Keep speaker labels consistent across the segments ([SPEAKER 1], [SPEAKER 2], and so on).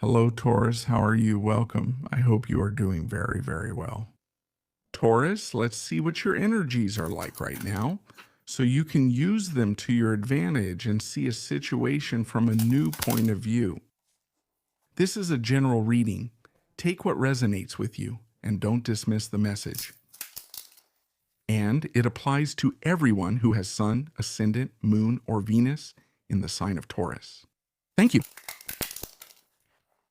[SPEAKER 1] Hello, Taurus. How are you? Welcome. I hope you are doing very, very well. Taurus, let's see what your energies are like right now so you can use them to your advantage and see a situation from a new point of view. This is a general reading. Take what resonates with you and don't dismiss the message. And it applies to everyone who has Sun, Ascendant, Moon, or Venus in the sign of Taurus. Thank you.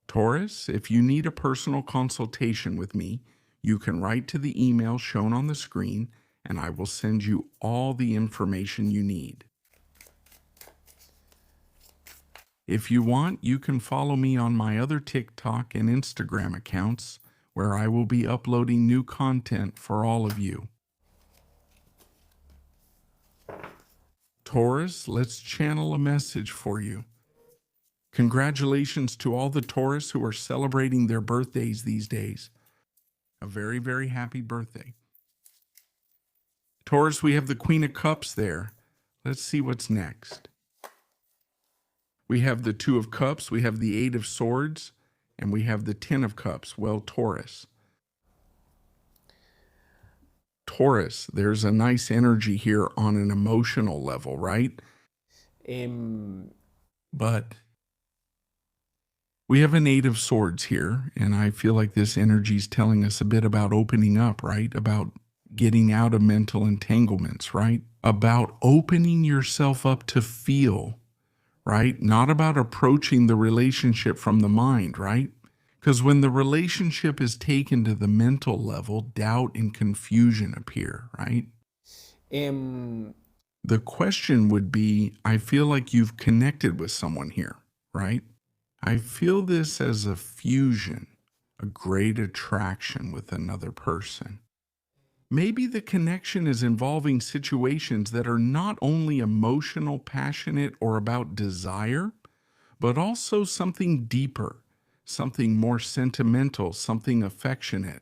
[SPEAKER 1] Taurus, if you need a personal consultation with me, you can write to the email shown on the screen and I will send you all the information you need. If you want, you can follow me on my other TikTok and Instagram accounts where I will be uploading new content for all of you. Taurus, let's channel a message for you. Congratulations to all the Taurus who are celebrating their birthdays these days. A very, very happy birthday. Taurus, we have the Queen of Cups there. Let's see what's next. We have the Two of Cups, we have the Eight of Swords, and we have the Ten of Cups. Well, Taurus. Taurus, there's a nice energy here on an emotional level, right? But we have an Eight of Swords here, and I feel like this energy is telling us a bit about opening up, right? About getting out of mental entanglements, right? About opening yourself up to feel, right? Not about approaching the relationship from the mind, right? Because when the relationship is taken to the mental level, doubt and confusion appear, right? The question would be, I feel like you've connected with someone here, right? I feel this as a fusion, a great attraction with another person. Maybe the connection is involving situations that are not only emotional, passionate, or about desire, but also something deeper, something more sentimental, something affectionate.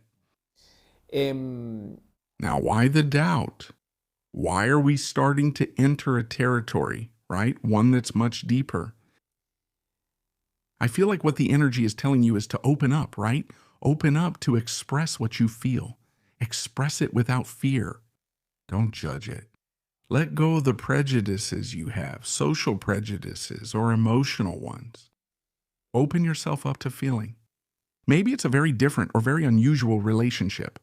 [SPEAKER 1] Now, why the doubt? Why are we starting to enter a territory, right? One that's much deeper. I feel like what the energy is telling you is to open up, right? Open up to express what you feel. Express it without fear. Don't judge it. Let go of the prejudices you have, social prejudices or emotional ones. Open yourself up to feeling. Maybe it's a very different or very unusual relationship.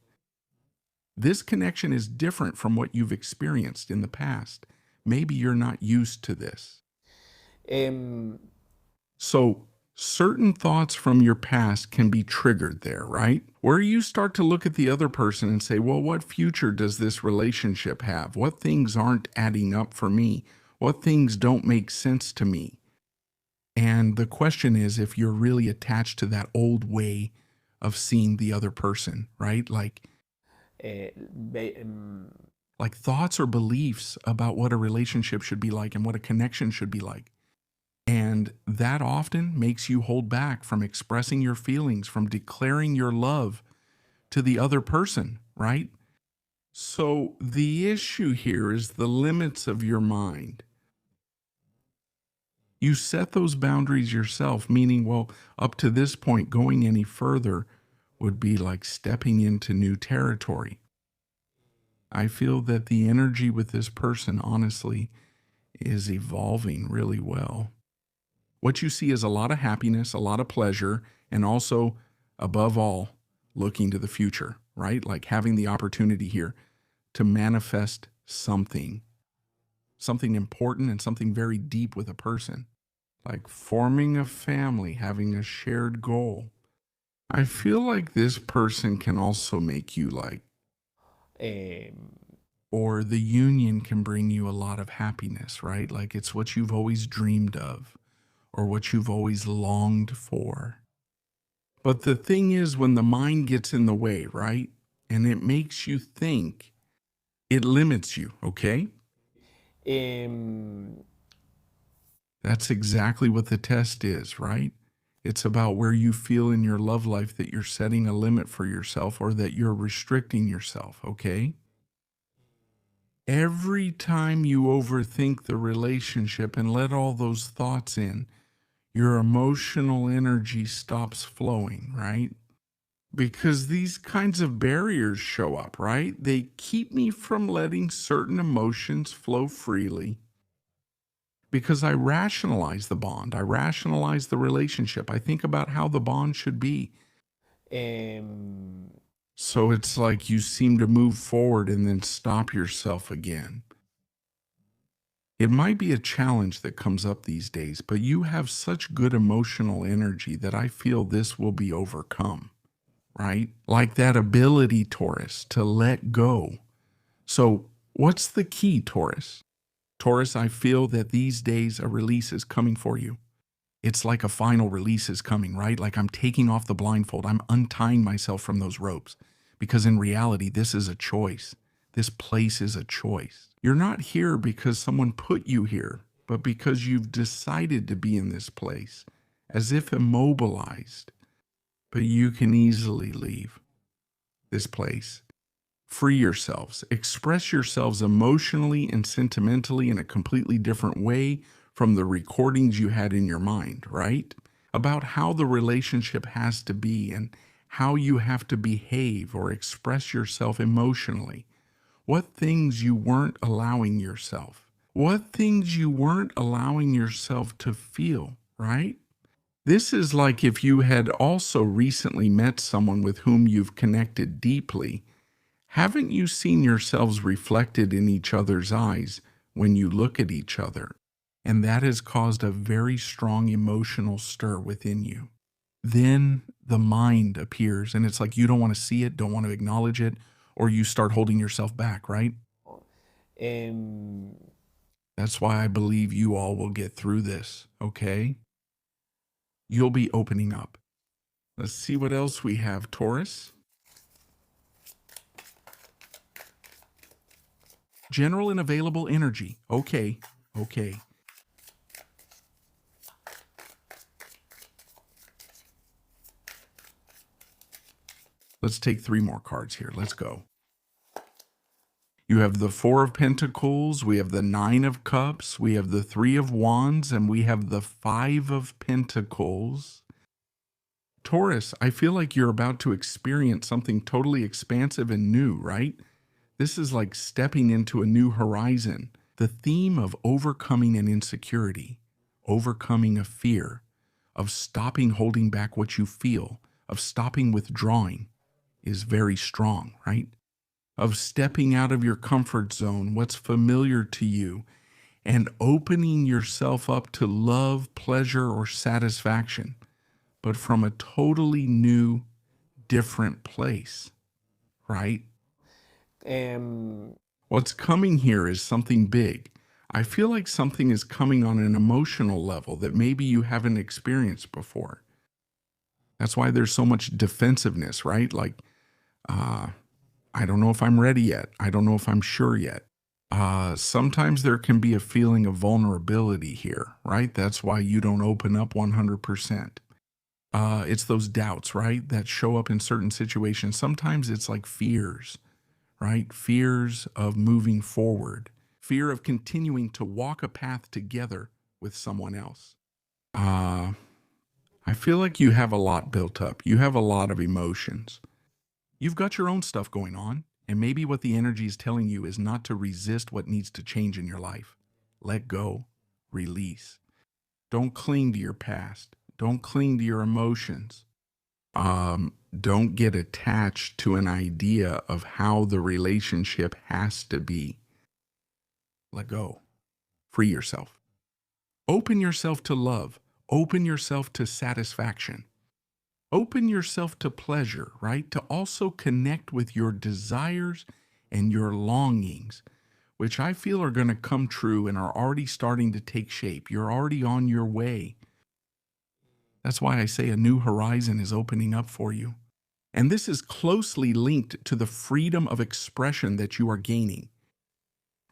[SPEAKER 1] This connection is different from what you've experienced in the past. Maybe you're not used to this. So, certain thoughts from your past can be triggered there, right? Where you start to look at the other person and say, well, what future does this relationship have? What things aren't adding up for me? What things don't make sense to me? And the question is if you're really attached to that old way of seeing the other person, right? Like thoughts or beliefs about what a relationship should be like and what a connection should be like. And that often makes you hold back from expressing your feelings, from declaring your love to the other person, right? So the issue here is the limits of your mind. You set those boundaries yourself, meaning, well, up to this point, going any further would be like stepping into new territory. I feel that the energy with this person, honestly, is evolving really well. What you see is a lot of happiness, a lot of pleasure, and also, above all, looking to the future, right? Like having the opportunity here to manifest something important and something very deep with a person, like forming a family, having a shared goal. I feel like this person can also make you like, or the union can bring you a lot of happiness, right? Like it's what you've always dreamed of or what you've always longed for. But the thing is, when the mind gets in the way, right, and it makes you think, it limits you, okay? That's exactly what the test is, right? It's about where you feel in your love life that you're setting a limit for yourself or that you're restricting yourself, okay? Every time you overthink the relationship and let all those thoughts in, your emotional energy stops flowing, right? Because these kinds of barriers show up, right? They keep me from letting certain emotions flow freely because I rationalize the bond. I rationalize the relationship. I think about how the bond should be.
[SPEAKER 2] Em,
[SPEAKER 1] So it's like you seem to move forward and then stop yourself again. It might be a challenge that comes up these days, but you have such good emotional energy that I feel this will be overcome, right? Like that ability, Taurus, to let go. So, what's the key, Taurus? Taurus, I feel that these days a release is coming for you. It's like a final release is coming, right? Like I'm taking off the blindfold. I'm untying myself from those ropes because in reality, this is a choice. This place is a choice. You're not here because someone put you here, but because you've decided to be in this place as if immobilized. But you can easily leave this place. Free yourselves, express yourselves emotionally and sentimentally in a completely different way from the recordings you had in your mind, right? About how the relationship has to be and how you have to behave or express yourself emotionally. What things you weren't allowing yourself. What things you weren't allowing yourself to feel, right? This is like if you had also recently met someone with whom you've connected deeply. Haven't you seen yourselves reflected in each other's eyes when you look at each other? And that has caused a very strong emotional stir within you. Then the mind appears, and it's like you don't want to see it, don't want to acknowledge it, or you start holding yourself back, right?
[SPEAKER 2] em,
[SPEAKER 1] That's why I believe you all will get through this, okay? You'll be opening up. Let's see what else we have, Taurus. General and available energy. Okay, okay. Let's take 3 more cards here. Let's go. You have the 4 of Pentacles, we have the 9 of Cups, we have the 3 of Wands, and we have the 5 of Pentacles. Taurus, I feel like you're about to experience something totally expansive and new, right? This is like stepping into a new horizon. The theme of overcoming an insecurity, overcoming a fear, of stopping holding back what you feel, of stopping withdrawing is very strong, right? Of stepping out of your comfort zone, what's familiar to you, and opening yourself up to love, pleasure, or satisfaction, but from a totally new, different place, right?
[SPEAKER 2] em,
[SPEAKER 1] What's coming here is something big. I feel like something is coming on an emotional level that maybe you haven't experienced before. That's why there's so much defensiveness, right? Like, I don't know if I'm ready yet. I don't know if I'm sure yet. Sometimes there can be a feeling of vulnerability here, right? That's why you don't open up 100%. It's those doubts, right, that show up in certain situations. Sometimes it's like fears, right? Fears of moving forward, fear of continuing to walk a path together with someone else. Uh, I feel like you have a lot built up. You have a lot of emotions. You've got your own stuff going on, and maybe what the energy is telling you is not to resist what needs to change in your life. Let go, release. Don't cling to your past. Don't cling to your emotions. Don't get attached to an idea of how the relationship has to be. Let go. Free yourself. Open yourself to love. Open yourself to satisfaction. Open yourself to pleasure, right? To also connect with your desires and your longings, which I feel are going to come true and are already starting to take shape. You're already on your way. That's why I say a new horizon is opening up for you. And this is closely linked to the freedom of expression that you are gaining.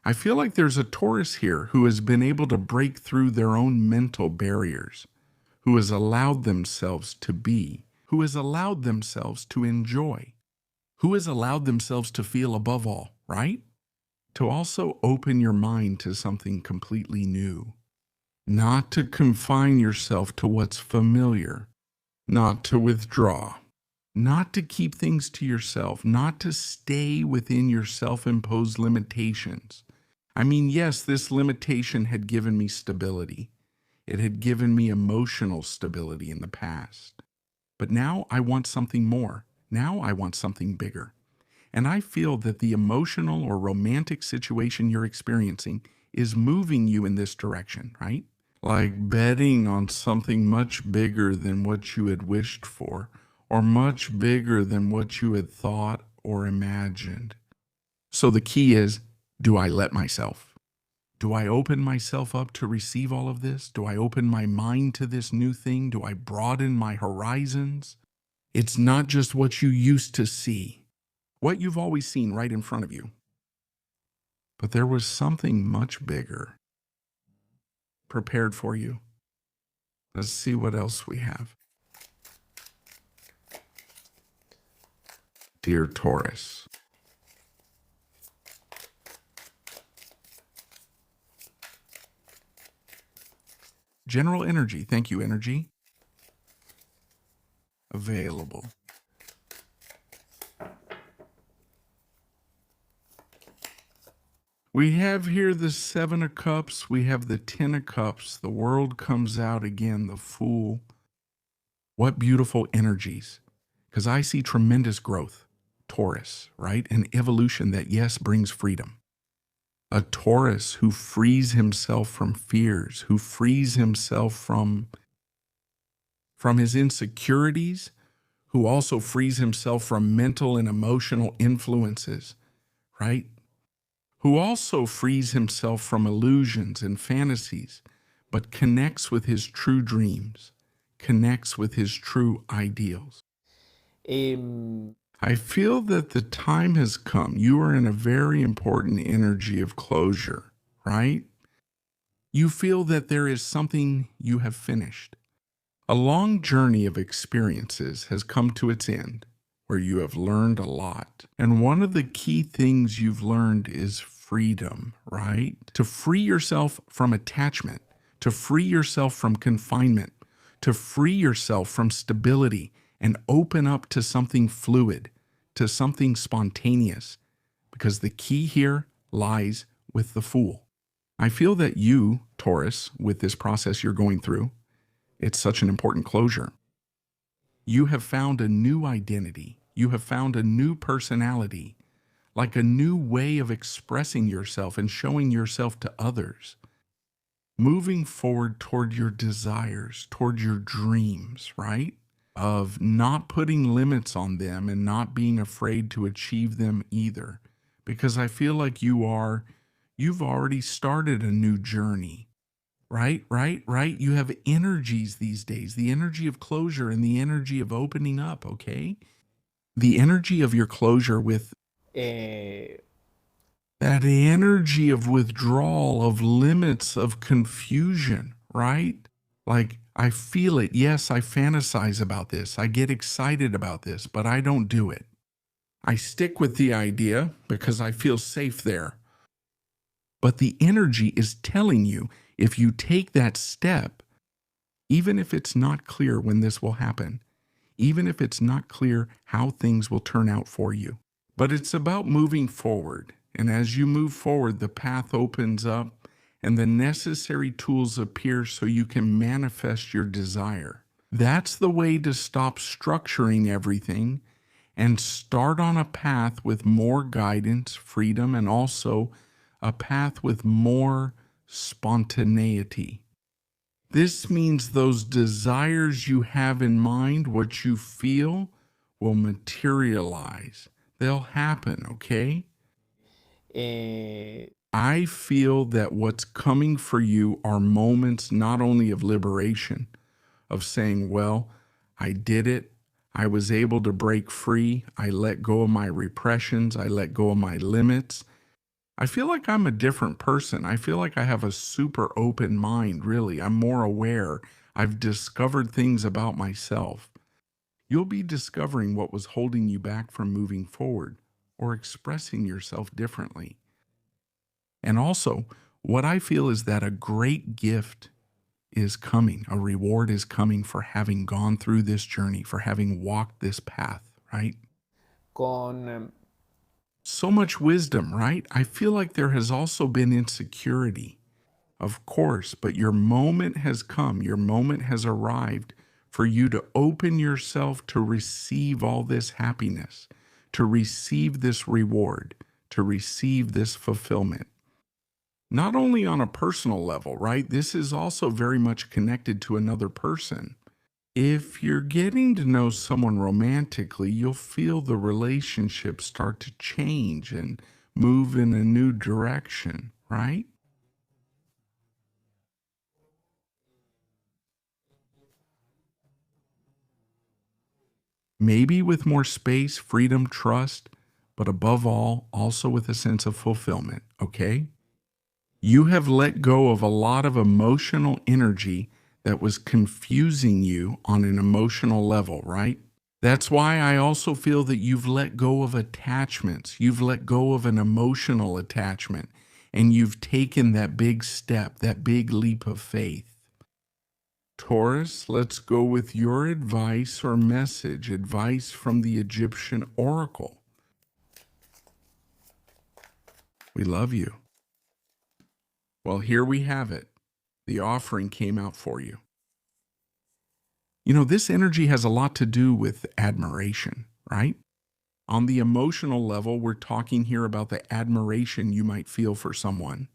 [SPEAKER 1] I feel like there's a Taurus here who has been able to break through their own mental barriers, who has allowed themselves to be, who has allowed themselves to enjoy, who has allowed themselves to feel above all, right? To also open your mind to something completely new. not to confine yourself to what's familiar, not to withdraw, not to keep things to yourself, not to stay within your self-imposed limitations. I mean, yes, this limitation had given me stability. It had given me emotional stability in the past. But now I want something more. Now I want something bigger. And I feel that the emotional or romantic situation you're experiencing is moving you in this direction, right? Like betting on something much bigger than what you had wished for, or much bigger than what you had thought or imagined. So the key is, do I let myself? Do I open myself up to receive all of this? Do I open my mind to this new thing? Do I broaden my horizons? It's not just what you used to see, what you've always seen right in front of you. But there was something much bigger prepared for you. Let's see what else we have. Dear Taurus, general energy. Thank you, energy. Available. We have here the 7 of Cups. We have the 10 of Cups. The world comes out again, the Fool. What beautiful energies. Because I see tremendous growth. Taurus, right? An evolution that, yes, brings freedom. A Taurus who frees himself from fears, who frees himself from his insecurities, who also frees himself from mental and emotional influences, right? Who also frees himself from illusions and fantasies, but connects with his true dreams, connects with his true ideals. I feel that the time has come. You are in a very important energy of closure, right? You feel that there is something you have finished. A long journey of experiences has come to its end, where you have learned a lot. And one of the key things you've learned is freedom, right? To free yourself from attachment, to free yourself from confinement, to free yourself from stability and open up to something fluid, to something spontaneous, because the key here lies with the Fool. I feel that you, Taurus, with this process you're going through, it's such an important closure. You have found a new identity. You have found a new personality, like a new way of expressing yourself and showing yourself to others. Moving forward toward your desires, toward your dreams, right? Of not putting limits on them and not being afraid to achieve them either. Because I feel like you've already started a new journey. Right. You have energies these days, the energy of closure and the energy of opening up, okay? The energy of your closure with
[SPEAKER 2] eh,
[SPEAKER 1] that energy of withdrawal, of limits, of confusion, right? Like, I feel it. Yes, I fantasize about this. I get excited about this, but I don't do it. I stick with the idea because I feel safe there. But the energy is telling you, if you take that step, even if it's not clear when this will happen, even if it's not clear how things will turn out for you, but it's about moving forward. And as you move forward, the path opens up and the necessary tools appear so you can manifest your desire. That's the way to stop structuring everything and start on a path with more guidance, freedom, and also a path with more spontaneity. This means those desires you have in mind, what you feel, will materialize. They'll happen, okay?
[SPEAKER 2] eh,
[SPEAKER 1] I feel that what's coming for you are moments not only of liberation, of saying, well, I did it. I was able to break free. I let go of my repressions. I let go of my limits. I feel like I'm a different person. I feel like I have a super open mind, really. I'm more aware. I've discovered things about myself. You'll be discovering what was holding you back from moving forward or expressing yourself differently. And also, what I feel is that a great gift is coming. A reward is coming for having gone through this journey, for having walked this path, right?
[SPEAKER 2] con em,
[SPEAKER 1] So much wisdom, right? I feel like there has also been insecurity, of course, but your moment has come, your moment has arrived for you to open yourself to receive all this happiness, to receive this reward, to receive this fulfillment. Not only on a personal level, right? This is also very much connected to another person. If you're getting to know someone romantically, you'll feel the relationship start to change and move in a new direction, right? Maybe with more space, freedom, trust, but above all, also with a sense of fulfillment, okay? You have let go of a lot of emotional energy that was confusing you on an emotional level, right? That's why I also feel that you've let go of attachments. You've let go of an emotional attachment, and you've taken that big step, that big leap of faith. Taurus, let's go with your advice or message, advice from the Egyptian oracle. We love you. Well, here we have it. The offering came out for you. You know, this energy has a lot to do with admiration, right? On the emotional level, we're talking here about the admiration you might feel for someone,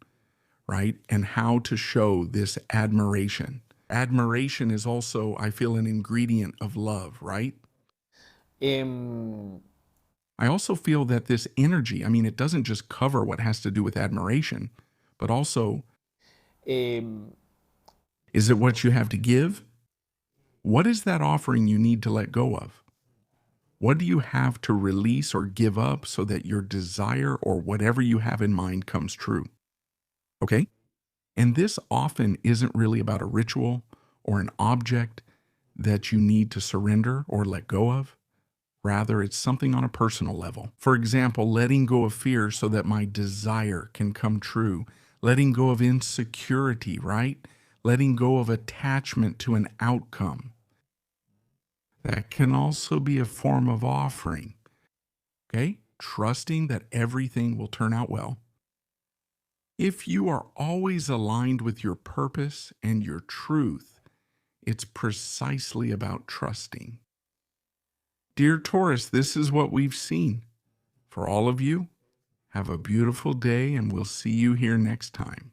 [SPEAKER 1] right? And how to show this admiration. Admiration is also, I feel, an ingredient of love, right?
[SPEAKER 2] em,
[SPEAKER 1] I also feel that this energy, I mean, it doesn't just cover what has to do with admiration, but also,
[SPEAKER 2] em,
[SPEAKER 1] is it what you have to give? What is that offering you need to let go of? What do you have to release or give up so that your desire or whatever you have in mind comes true? Okay? And this often isn't really about a ritual or an object that you need to surrender or let go of. Rather, it's something on a personal level. For example, letting go of fear so that my desire can come true. Letting go of insecurity, right? Letting go of attachment to an outcome. That can also be a form of offering. Okay? Trusting that everything will turn out well. If you are always aligned with your purpose and your truth, it's precisely about trusting. Dear Taurus, this is what we've seen. For all of you, have a beautiful day, and we'll see you here next time.